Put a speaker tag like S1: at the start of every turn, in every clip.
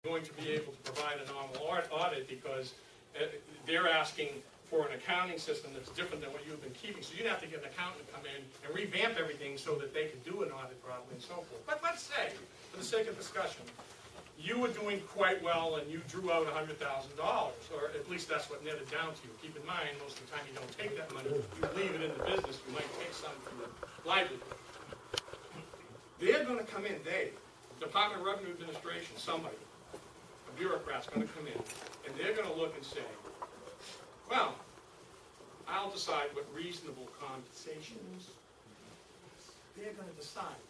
S1: going to be able to provide a normal audit because they're asking for an accounting system that's different than what you've been keeping. So you'd have to get an accountant to come in and revamp everything so that they could do an audit properly and so forth. But let's say, for the sake of discussion, you were doing quite well and you drew out $100,000, or at least that's what netted down to you. Keep in mind, most of the time you don't take that money, you leave it in the business, you might take some from the livelihood. They're going to come in, Department of Revenue Administration, somebody, a bureaucrat's going to come in, and they're going to look and say, well, I'll decide what reasonable compensation is. They're going to decide.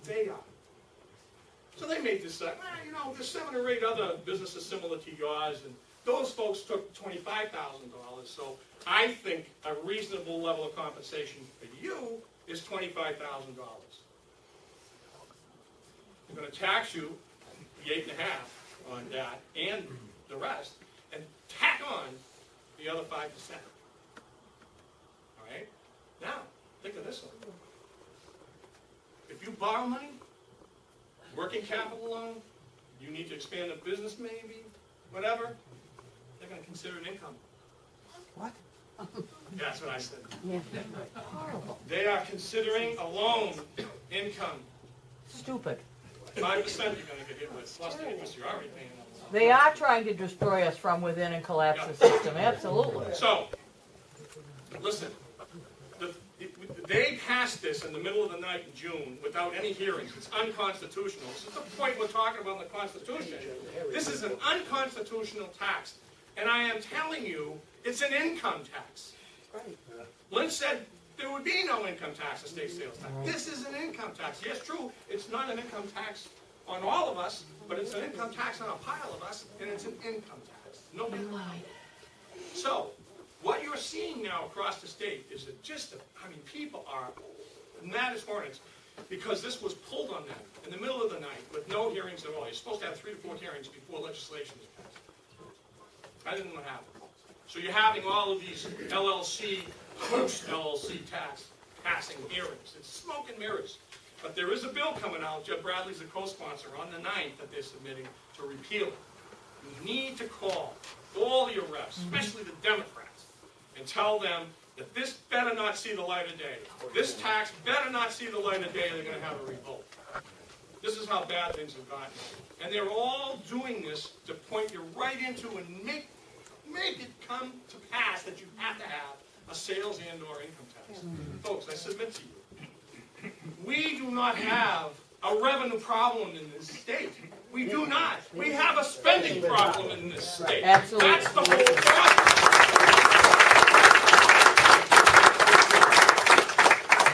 S1: They are. So they may decide, well, you know, there's 7 or 8 other businesses similar to yours, and those folks took $25,000, so I think a reasonable level of compensation for you is $25,000. They're going to tax you the 8.5 on that and the rest, and tack on the other 5%. All right? Now, think of this one. If you borrow money, working capital loan, you need to expand a business maybe, whatever, they're going to consider it income.
S2: What?
S1: That's what I said.
S2: Yeah. Horrible.
S1: They are considering a loan income.
S2: Stupid.
S1: 5% you're going to get hit with, plus the interest you're already paying.
S2: They are trying to destroy us from within and collapse the system, absolutely.
S1: So, listen, they passed this in the middle of the night in June without any hearings. It's unconstitutional. This is the point we're talking about in the Constitution. This is an unconstitutional tax. And I am telling you, it's an income tax. Lynch said there would be no income tax, estate sales tax. This is an income tax. Yes, true, it's not an income tax on all of us, but it's an income tax on a pile of us, and it's an income tax. No big deal. So, what you're seeing now across the state is that people are mad as hornets because this was pulled on them in the middle of the night with no hearings at all. You're supposed to have 3 to 4 hearings before legislation is passed. That didn't what happened. So you're having all of these post-LLC tax passing hearings. It's smoke and mirrors. But there is a bill coming out, Jeb Bradley's the co-sponsor, on the 9th that they're submitting to repeal it. You need to call all your reps, especially the Democrats, and tell them that this better not see the light of day. This tax better not see the light of day, they're going to have a revolt. This is how bad things have gotten. And they're all doing this to point you right into and make it come to pass that you have to have a sales and or income tax. Folks, I submit to you, we do not have a revenue problem in this state. We do not. We have a spending problem in this state.
S2: Absolutely.
S1: That's the whole problem.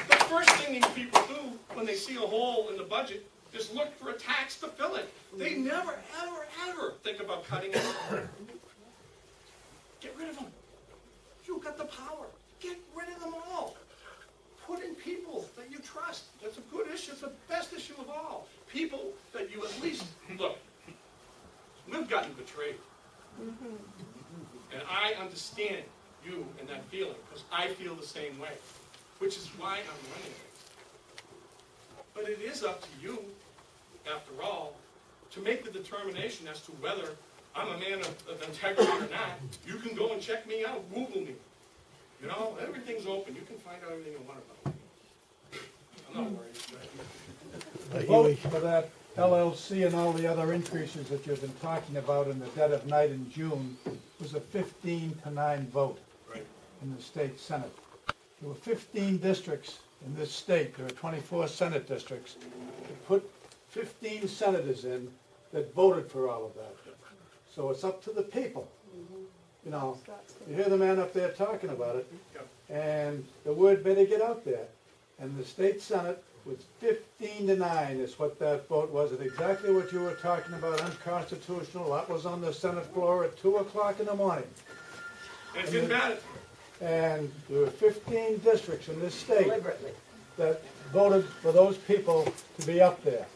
S1: The first thing these people do when they see a hole in the budget is look for a tax to fill it. They never, ever, ever think about cutting it. Get rid of them. You've got the power. Get rid of them all. Put in people that you trust. That's a good issue. It's the best issue of all. People that you at least, look, we've gotten betrayed. And I understand you and that feeling, because I feel the same way, which is why I'm running it. But it is up to you, after all, to make the determination as to whether I'm a man of integrity or not. You can go and check me out, Google me. You know, everything's open. You can find out everything you want about me. I'm not worried.
S3: The vote for that LLC and all the other increases that you've been talking about in the dead of night in June was a 15-9 vote in the state Senate. There were 15 districts in this state. There are 24 Senate districts. They put 15 senators in that voted for all of that. So it's up to the people. You know, you hear the man up there talking about it, and the word better get out there. And the state Senate was 15-9 is what that vote was, and exactly what you were talking about, unconstitutional. That was on the Senate floor at 2 o'clock in the morning.
S1: And it didn't matter.
S3: And there were 15 districts in this state that voted for those people to be up there.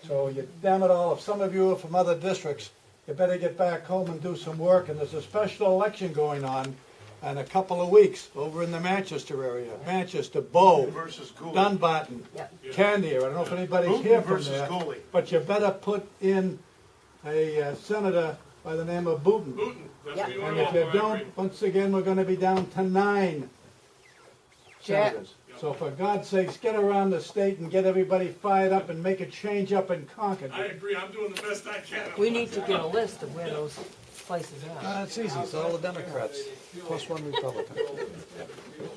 S3: So you damn it all, if some of you are from other districts, you better get back home and do some work. And there's a special election going on in a couple of weeks over in the Manchester area. Manchester, Bow, Dunbarton, Candia. I don't know if anybody's here from there. But you better put in a senator by the name of Booton.
S1: Booton, that's
S2: Yeah.
S1: what you want
S3: And
S1: to
S3: if
S1: offer,
S3: you
S1: I agree.
S3: don't, once again, we're gonna be down to 9
S2: Jack.
S3: senators. So for God's sakes, get around the state and get everybody fired up and make a change up in Concord.
S1: I agree, I'm doing the best I can.
S2: We need to get a list of where those places are.
S4: It's easy, it's all the Democrats, plus one Republican.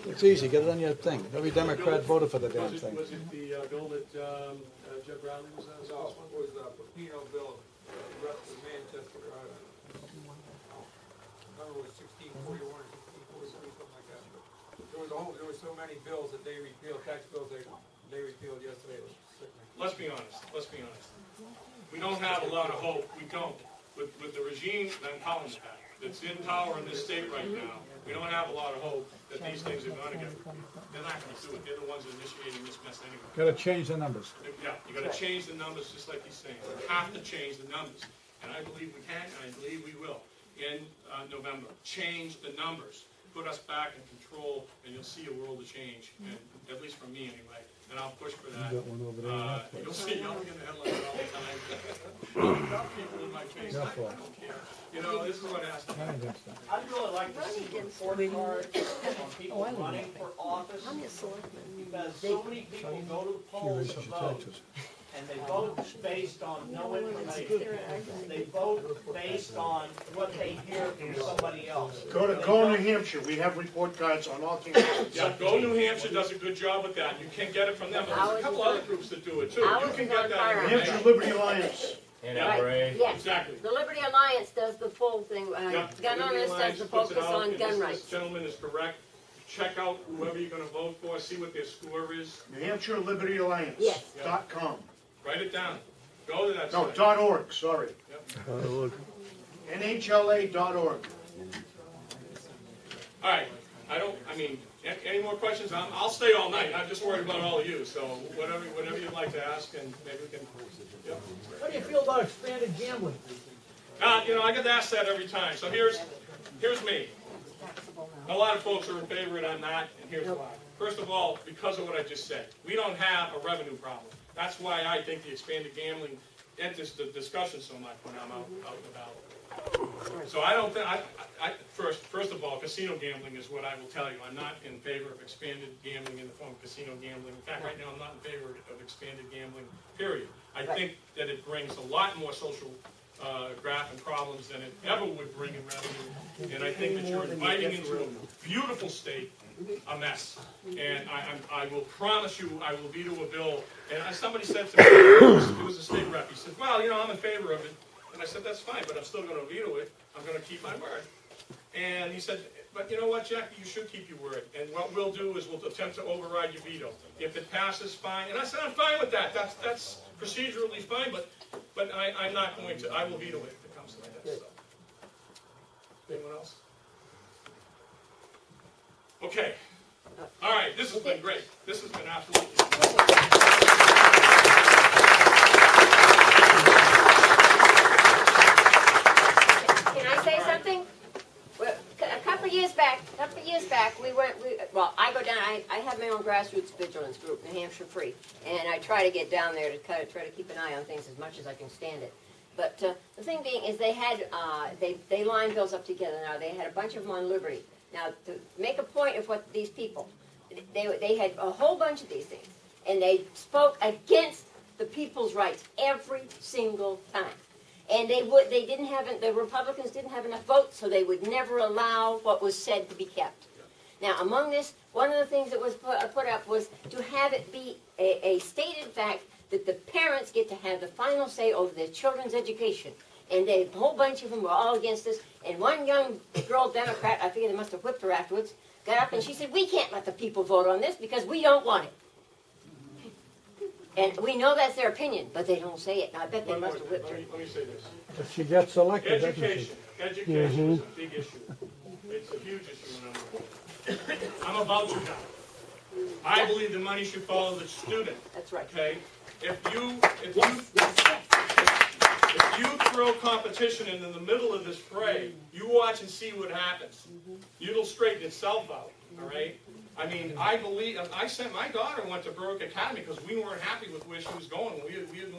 S4: It's easy, get it on your thing. Every Democrat voted for the damn thing.
S1: Was it the bill that Jeff Bradley was on?
S5: No, it was the Pepino bill, rep of Manchester, I remember it was 1641 or 1643, something like that. There was so many bills that they repealed, tax bills they repealed yesterday, it was sickening.
S1: Let's be honest. We don't have a lot of hope, we don't. With the regime, I'm calling it that's in power in this state right now, we don't have a lot of hope that these things are gonna get repealed. They're not gonna do it, they're the ones initiating this mess anyway.
S3: Gotta change the numbers.
S1: Yeah, you gotta change the numbers, just like he's saying. We have to change the numbers. And I believe we can, and I believe we will, in November. Change the numbers. Put us back in control, and you'll see a world of change, and at least for me anyway. And I'll push for that. You'll see yelling in the headlines all the time. Got people in my face, I don't care. You know, this is what has to happen.
S6: I'd really like to see report cards on people running for office, because so many people go to the polls to vote, and they vote based on no information. They vote based on what they hear from somebody else.
S7: Go New Hampshire, we have report cards on all campuses.
S1: Yeah, Go New Hampshire does a good job with that. You can get it from them, but there's a couple other groups that do it too. You can get that
S7: New
S1: information.
S7: Hampshire Liberty Alliance.
S1: Yeah,
S8: Yes,
S1: exactly.
S8: the Liberty Alliance does the full thing,
S1: Yeah,
S8: Gun
S1: Liberty
S8: Owners
S1: Alliance
S8: does the
S1: puts it
S8: focus
S1: out,
S8: on
S1: and
S8: gun
S1: this
S8: rights.
S1: gentleman is correct. Check out whoever you're gonna vote for, see what their score is,
S7: New Hampshire Liberty Alliance.
S8: Yes.
S7: .com.
S1: write it down. Go to that
S7: No,
S1: site.
S7: .org, sorry. NHLA.org.
S1: All right, any more questions? I'll stay all night. I'm just worried about all of you, so whatever you'd like to ask, and maybe we can, yeah.
S6: What do you feel about expanded gambling?
S1: I get asked that every time, so here's me. A lot of folks are in favor and I'm not, and here's why. First of all, because of what I just said, we don't have a revenue problem. That's why I think the expanded gambling enters the discussion so much when I'm out and about. So I don't think, first of all, casino gambling is what I will tell you. I'm not in favor of expanded gambling in the form of casino gambling. In fact, right now, I'm not in favor of expanded gambling, period. I think that it brings a lot more social graph and problems than it ever would bring in revenue. And I think that you're inviting into a beautiful state a mess. And I will promise you, I will veto a bill. And somebody said to me, it was a state rep, he said, well, I'm in favor of it. And I said, that's fine, but I'm still going to veto it. I'm going to keep my word. And he said, but you know what, Jack, you should keep your word. And what we'll do is we'll attempt to override your veto. If it passes, fine. And I said, I'm fine with that. That's procedurally fine, but I'm not going to. I will veto it if it comes to that. So. Anyone else? Okay. All right, this has been great. This has been absolutely
S8: Can I say something? Well, a couple of years back, I go down, I have my own grassroots vigilance group, New Hampshire Free, and I try to get down there to kind of try to keep an eye on things as much as I can stand it. But the thing being is they had, they lined bills up together now. They had a bunch of them on Liberty. Now, to make a point of what these people, they had a whole bunch of these things, and they spoke against the people's rights every single time. And they didn't have, the Republicans didn't have enough votes, so they would never allow what was said to be kept. Now, among this, one of the things that was put up was to have it be a stated fact that the parents get to have the final say over their children's education. And a whole bunch of them were all against this. And one young girl Democrat, I figure they must have whipped her afterwards, got up and she said, we can't let the people vote on this because we don't want it. And we know that's their opinion, but they don't say it. And I bet they must have whipped her.
S1: Let me say this.
S3: If she gets elected, doesn't she?
S1: Education is a big issue. It's a huge issue in America. I'm about you now. I believe the money should follow the student.
S8: That's right.
S1: Okay? If you throw competition in the middle of this fray, you watch and see what happens. It'll straighten itself out. All right? I mean, I sent my daughter went to Berwick Academy because we weren't happy with where she was going. We had